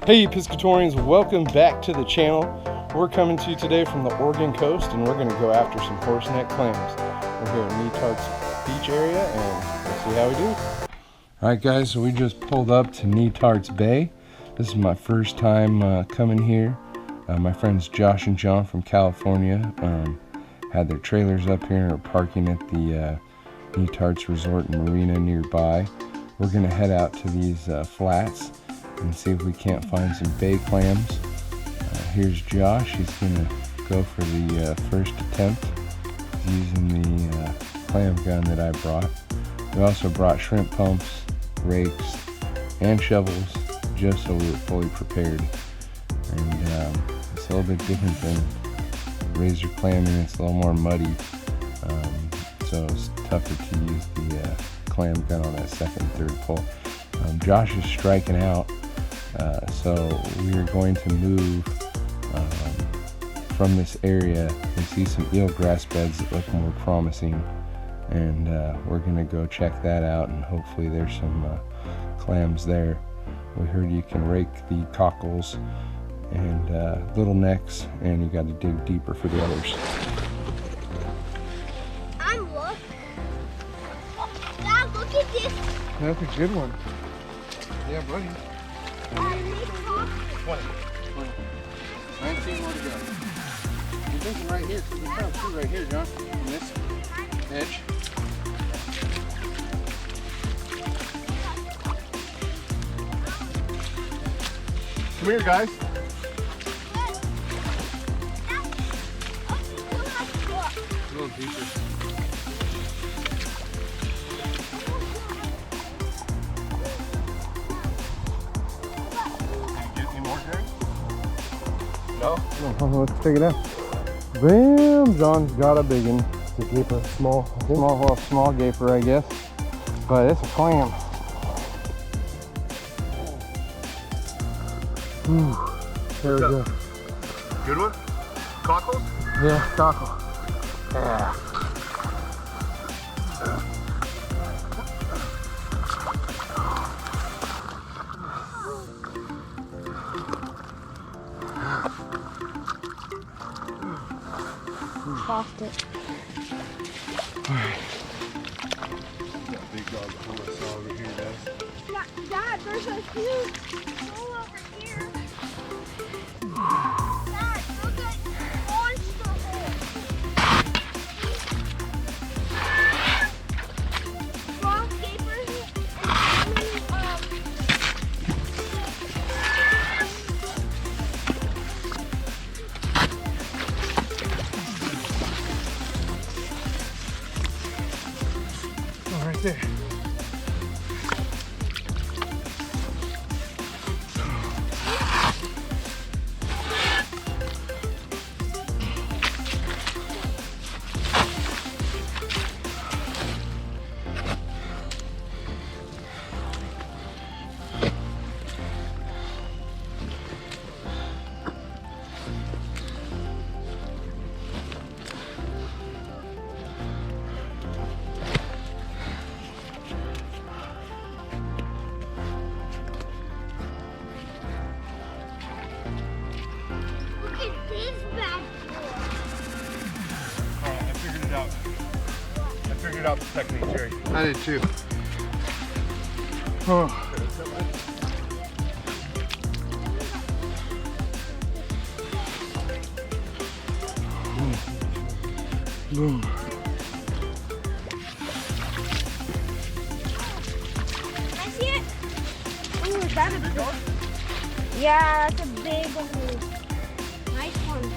Hey Piscatorians, welcome back to the channel. We're coming to you today from the Oregon coast and we're going to go after some horseneck clams. We're here at Netarts Beach area and we'll see how we do. Alright guys, so we just pulled up to Netarts Bay. This is my first time coming here. My friends Josh and John from California had their trailers up here and are parking at the Netarts Resort and Marina nearby. We're going to head out to these flats and see if we can't find some bay clams. Here's Josh. He's going to go for the first attempt using the clam gun that I brought. We also brought shrimp pumps, rakes, and shovels just so we were fully prepared. And it's a little bit different than razor clamming. It's a little more muddy, so it's tougher to use the clam gun on that second, third pull. Josh is striking out. So we are going to move from this area and see some eelgrass beds that look more promising, and we're going to go check that out, and hopefully there's some clams there. We heard you can rake the cockles and little necks, and you got to dig deeper for the others. Look. Dad, look at this. That's a good one. Yeah, buddy. 20. 19 more to go. I'm thinking right here, because we found two right here, John, on this edge. Come here, guys. A little deeper. No? Let's check it out. Bam! John's got a big one. It's a gaper, small gaper, I guess. But it's a clam. There we go. Good one? Cockles? Yeah, cockle. Yeah. Lost it. Alright. Big dog pull us all over here, guys. Dad, there's a huge hole over here. Dad, look at monster hole. Rock gapers Right there. I figured out the technique, Jerry. I did too. Oh. Boom. Can I see it? Ooh, is that a big one? Yeah, that's a big one. Nice one.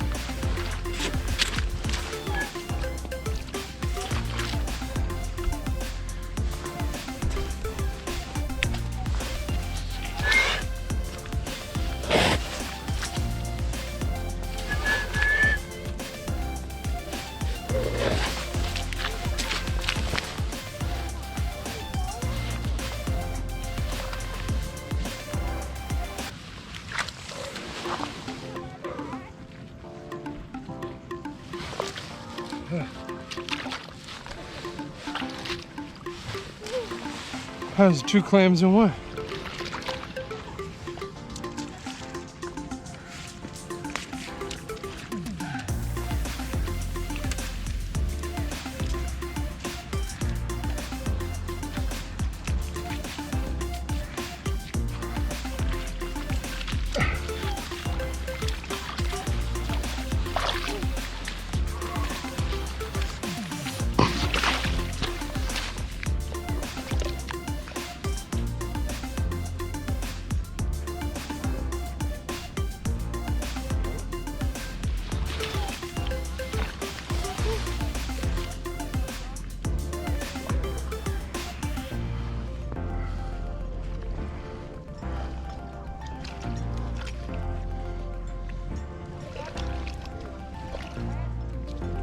How's 2 clams in one?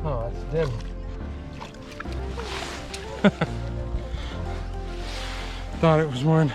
Oh, it's dim. Thought it was one.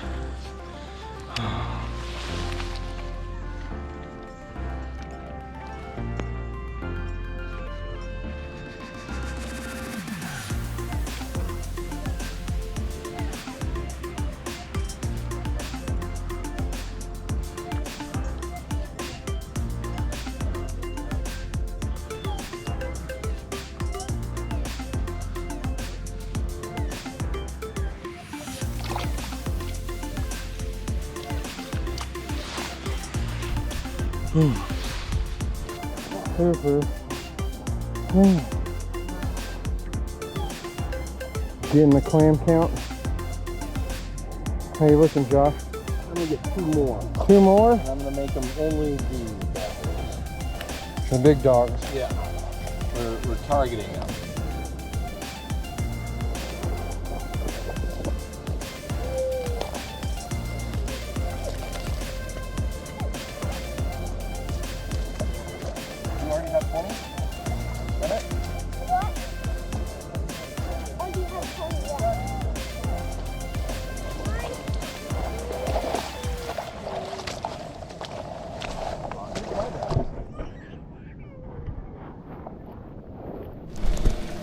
Getting the clam count. How you looking, Josh? I'm gonna get 2 more. 2 more? And I'm gonna make them only The big dogs. Yeah. We're targeting them. You already have 20? Got it?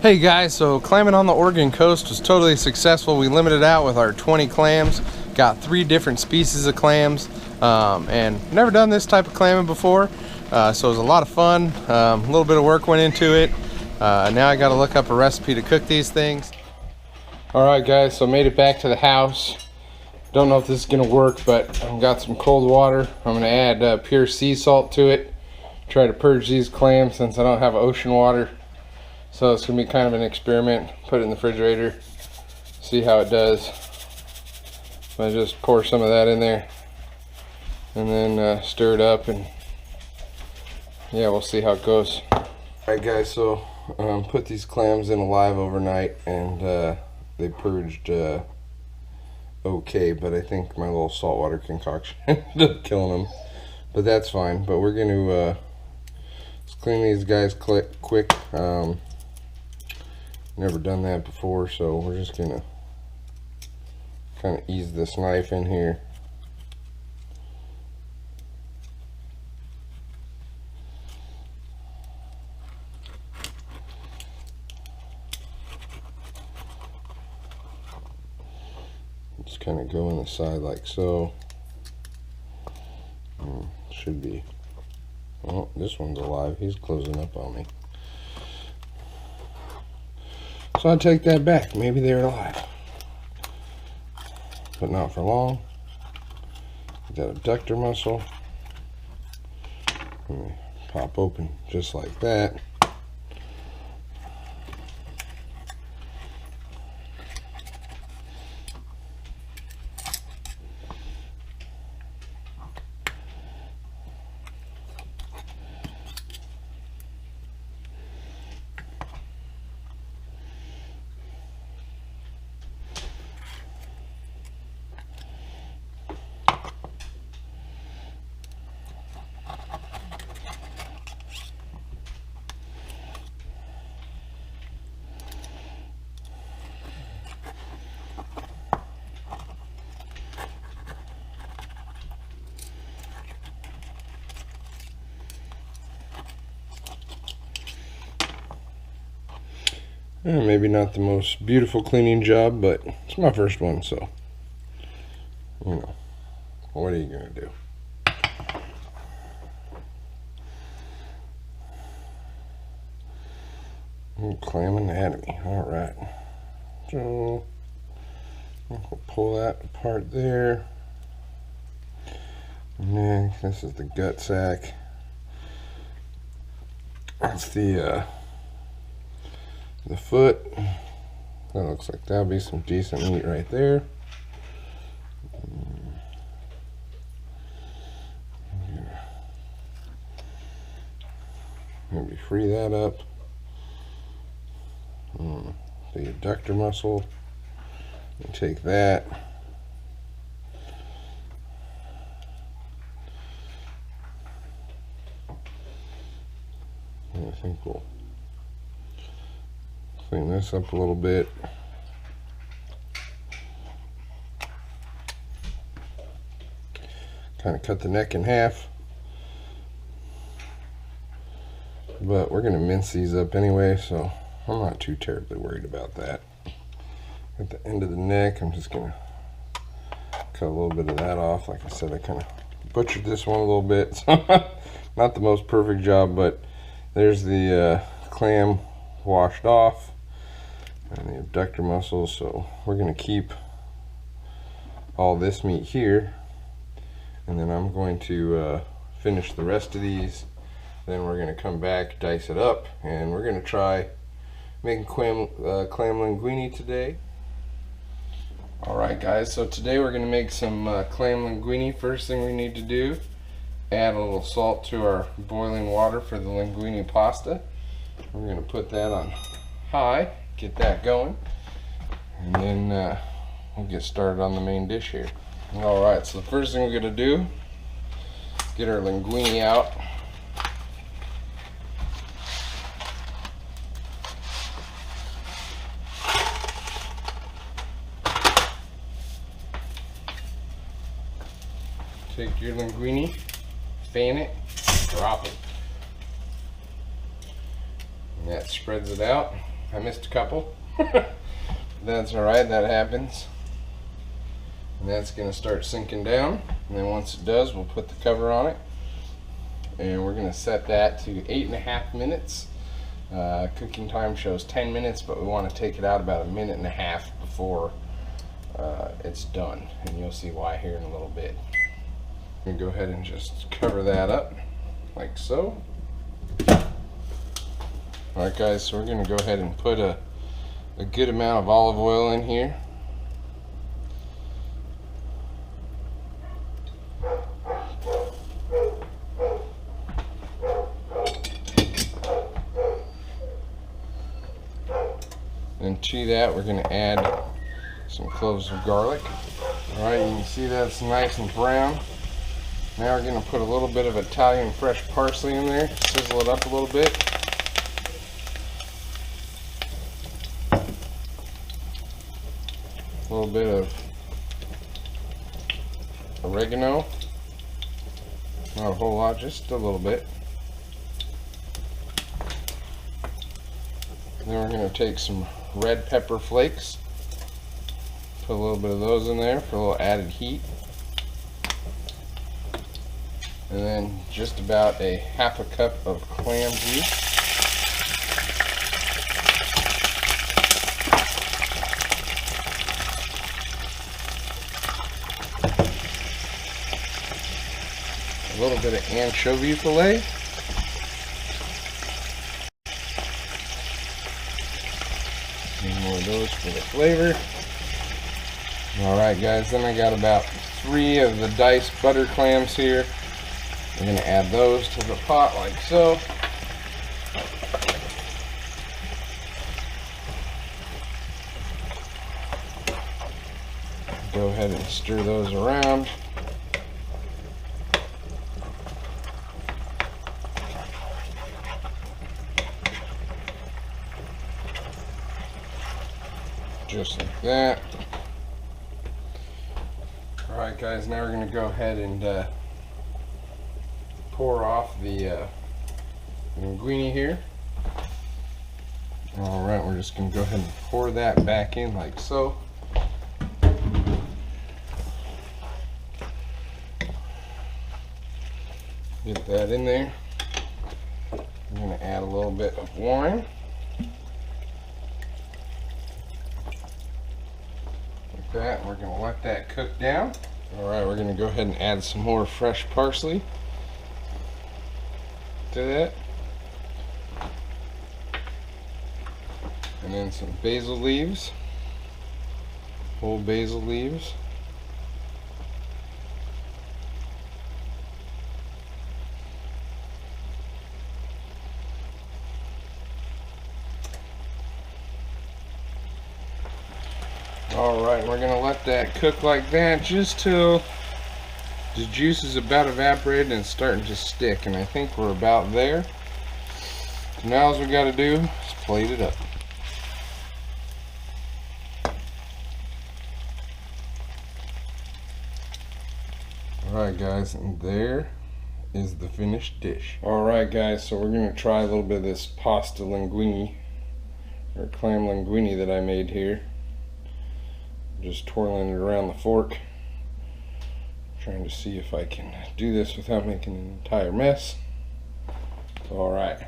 Hey guys, so clamming on the Oregon coast was totally successful. We limited out with our 20 clams, got 3 different species of clams, and never done this type of clamming before, so it was a lot of fun. A little bit of work went into it. Now I got to look up a recipe to cook these things. Alright guys, so made it back to the house. Don't know if this is going to work, but I've got some cold water. I'm going to add pure sea salt to it. Try to purge these clams since I don't have ocean water. So it's going to be kind of an experiment. Put it in the refrigerator, see how it does. I just pour some of that in there and then stir it up, and yeah, we'll see how it goes. Alright guys, so put these clams in alive overnight, and they purged okay, but I think my little saltwater concoction ended up killing them. But that's fine. But we're going to let's clean these guys quick. Never done that before, so we're just gonna kind of ease this knife in here. Just kind of go in the side like so. Should be. Oh, this one's alive. He's closing up on me. So I'll take that back. Maybe they're alive, but not for long. Get that abductor muscle. Pop open just like that. Maybe not the most beautiful cleaning job, but it's my first one, so you know, what are you gonna do? Clam anatomy. All right, so we'll pull that apart there, and then this is the gut sac. That's the foot. That looks like that'll be some decent meat right there. Maybe free that up. The adductor muscle. And take that. And I think we'll Clean this up a little bit. Kind of cut the neck in half. But we're going to mince these up anyway, so I'm not too terribly worried about that. At the end of the neck, I'm just going to cut a little bit of that off. Like I said, I kind of butchered this one a little bit, so not the most perfect job, but there's the clam washed off and the abductor muscles. So we're going to keep all this meat here, and then I'm going to finish the rest of these. Then we're going to come back, dice it up, and we're going to try making clam linguine today. Alright guys, so today we're going to make some clam linguine. First thing we need to do, add a little salt to our boiling water for the linguine pasta. We're going to put that on high, get that going, and then we'll get started on the main dish here. Alright, so the first thing we're going to do, get our linguine out. Take your linguine, fan it, drop it. And that spreads it out. I missed a couple. That's alright, that happens. And that's going to start sinking down. And then once it does, we'll put the cover on it. And we're going to set that to 8.5 minutes. Cooking time shows 10 minutes, but we want to take it out about 1.5 minutes before it's done. And you'll see why here in a little bit. I'm going to go ahead and just cover that up like so. Alright guys, so we're going to go ahead and put a good amount of olive oil in here. And to that we're going to add some cloves of garlic. Alright, you can see that's nice and brown. Now we're going to put a little bit of Italian fresh parsley in there, sizzle it up a little bit. A little bit of oregano, not a whole lot, just a little bit. Then we're going to take some red pepper flakes, put a little bit of those in there for a little added heat. And then just about a ½ cup of clam juice. A little bit of anchovy fillet. And more of those for the flavor. Alright guys, then I got about 3 of the diced butter clams here. We're going to add those to the pot like so. Go ahead and stir those around. Just like that. Alright guys, now we're going to go ahead and pour off the linguine here. Alright, we're just going to go ahead and pour that back in like so. Get that in there. I'm going to add a little bit of wine. Like that. We're going to let that cook down. Alright, we're going to go ahead and add some more fresh parsley to that, and then some basil leaves, whole basil leaves. Alright, we're going to let that cook like that just till the juice is about evaporated and starting to stick, and I think we're about there. So now all we got to do is plate it up. Alright guys, and there is the finished dish. Alright guys, so we're going to try a little bit of this pasta linguine, or clam linguine that I made here. Just twirling it around the fork. Trying to see if I can do this without making an entire mess. Alright.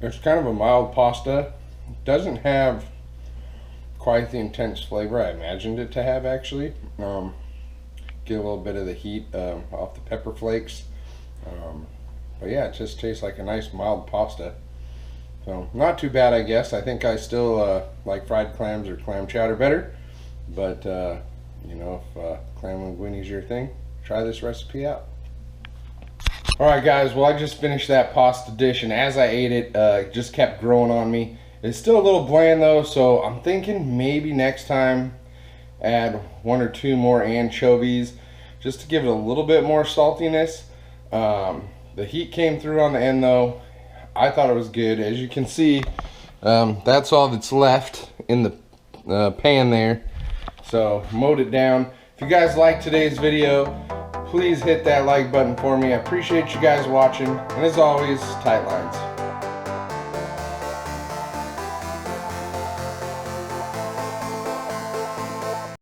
It's kind of a mild pasta. It doesn't have quite the intense flavor I imagined it to have, actually. Get a little bit of the heat off the pepper flakes. But yeah, it just tastes like a nice mild pasta. So not too bad, I guess. I think I still like fried clams or clam chowder better. But you know, if clam linguine is your thing, try this recipe out. Alright guys, well I just finished that pasta dish, and as I ate it, it just kept growing on me. It's still a little bland though, so I'm thinking maybe next time add 1 or 2 more anchovies just to give it a little bit more saltiness. The heat came through on the end though. I thought it was good. As you can see, that's all that's left in the pan there. So mowed it down. If you guys liked today's video, please hit that like button for me. I appreciate you guys watching, and as always, tight lines.